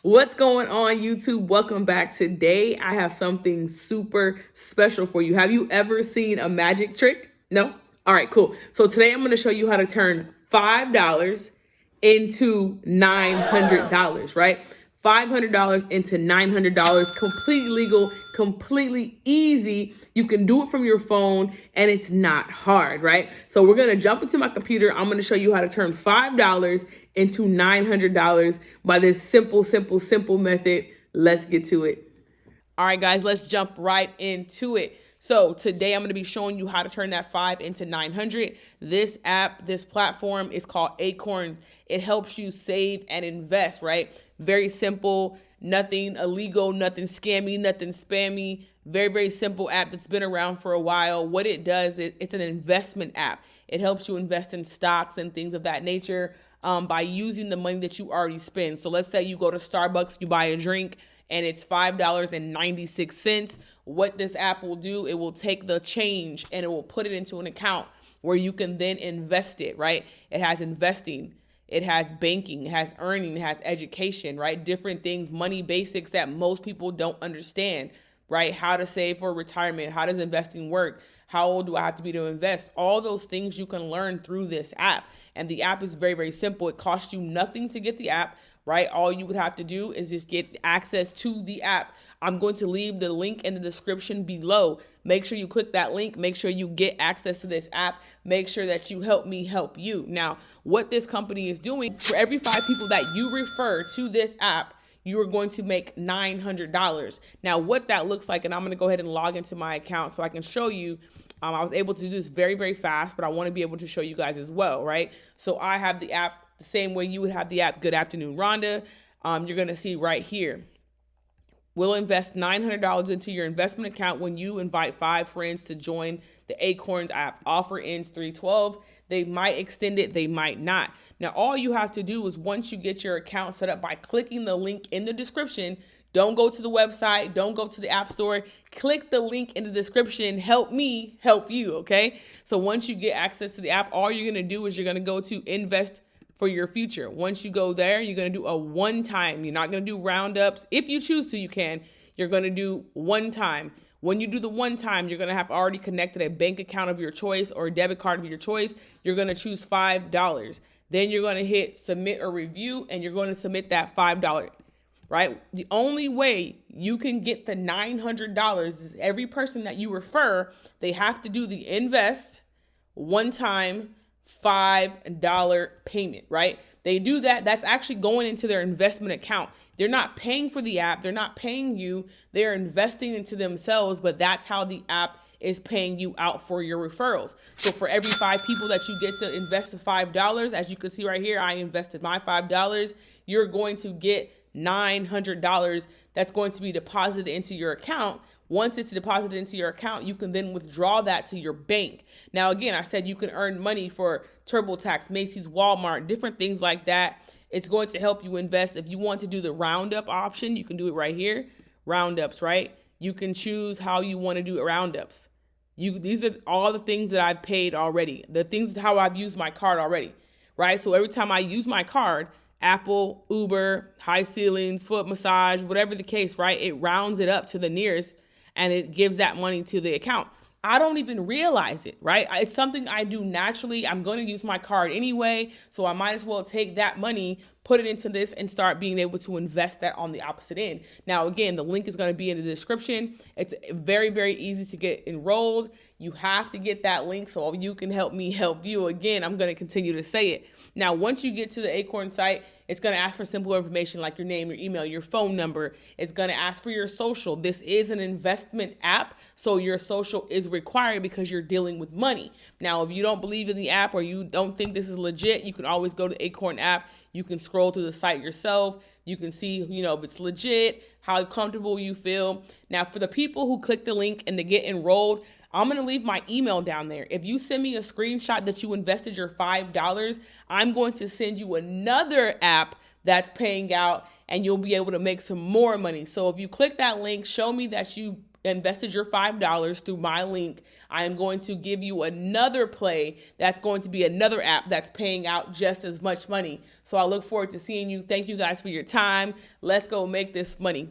What's going on, YouTube? Welcome back. Today, I have something super special for you. Have you ever seen a magic trick? No? All right, cool. So today I'm going to show you how to turn $5 into $900, right? $500 into $900, completely legal, completely easy. You can do it from your phone and it's not hard, right? So we're going to jump into my computer. I'm going to show you how to turn $5 into $900 by this simple method. Let's get to it. All right, guys, let's jump right into it. So today I'm going to be showing you how to turn that 5 into 900. This app, this platform is called Acorn. It helps you save and invest, right? Very simple, nothing illegal, nothing scammy, nothing spammy. Very simple app that's been around for a while. What it does, it's an investment app. It helps you invest in stocks and things of that nature by using the money that you already spend. So let's say you go to Starbucks, you buy a drink, and it's $5.96. What this app will do, it will take the change and it will put it into an account where you can then invest it, right? It has investing, it has banking, it has earning, it has education, right? Different things, money basics that most people don't understand, right? How to save for retirement, how does investing work? How old do I have to be to invest? All those things you can learn through this app. And the app is very simple. It costs you nothing to get the app, right? All you would have to do is just get access to the app. I'm going to leave the link in the description below. Make sure you click that link. Make sure you get access to this app. Make sure that you help me help you. Now, what this company is doing, for every 5 people that you refer to this app, you are going to make $900. Now, what that looks like, and I'm going to go ahead and log into my account so I can show you. I was able to do this very fast, but I want to be able to show you guys as well, right? So I have the app the same way you would have the app Good Afternoon Rhonda. You're going to see right here. We'll invest $900 into your investment account when you invite 5 friends to join the Acorns app. Offer ends 3/12. They might extend it, they might not. Now, all you have to do is once you get your account set up by clicking the link in the description, don't go to the website, don't go to the app store, click the link in the description, help me help you, okay? So once you get access to the app, all you're gonna do is you're gonna go to invest for your future. Once you go there, you're gonna do a one time. You're not gonna do roundups. If you choose to, you can. You're gonna do one time. When you do the one time, you're gonna have already connected a bank account of your choice or a debit card of your choice. You're gonna choose $5. Then you're gonna hit submit or review, and you're gonna submit that $5. Right? The only way you can get the $900 is every person that you refer, they have to do the invest one time $5 payment, right? They do that. That's actually going into their investment account. They're not paying for the app. They're not paying you. They're investing into themselves, but that's how the app is paying you out for your referrals. So for every 5 people that you get to invest the $5, as you can see right here, I invested my $5. You're going to get $900 that's going to be deposited into your account. Once it's deposited into your account, you can then withdraw that to your bank. Now, again, I said you can earn money for TurboTax, Macy's, Walmart, different things like that. It's going to help you invest. If you want to do the roundup option, you can do it right here. Roundups, right? You can choose how you want to do roundups. These are all the things that I've paid already. The things how I've used my card already, right? So every time I use my card, Apple, Uber, high ceilings, foot massage, whatever the case, right? It rounds it up to the nearest and it gives that money to the account. I don't even realize it, right? It's something I do naturally. I'm going to use my card anyway, so I might as well take that money, put it into this, and start being able to invest that on the opposite end. Now, again, the link is going to be in the description. It's very easy to get enrolled. You have to get that link so you can help me help you. Again, I'm going to continue to say it. Now, once you get to the Acorn site, it's going to ask for simple information like your name, your email, your phone number. It's going to ask for your social. This is an investment app, so your social is required because you're dealing with money. Now, if you don't believe in the app or you don't think this is legit, you can always go to Acorn app. You can scroll through the site yourself. You can see, if it's legit, how comfortable you feel. Now, for the people who click the link and they get enrolled, I'm going to leave my email down there. If you send me a screenshot that you invested your $5, I'm going to send you another app that's paying out and you'll be able to make some more money. So if you click that link, show me that you invested your $5 through my link, I am going to give you another play that's going to be another app that's paying out just as much money. So I look forward to seeing you. Thank you guys for your time. Let's go make this money.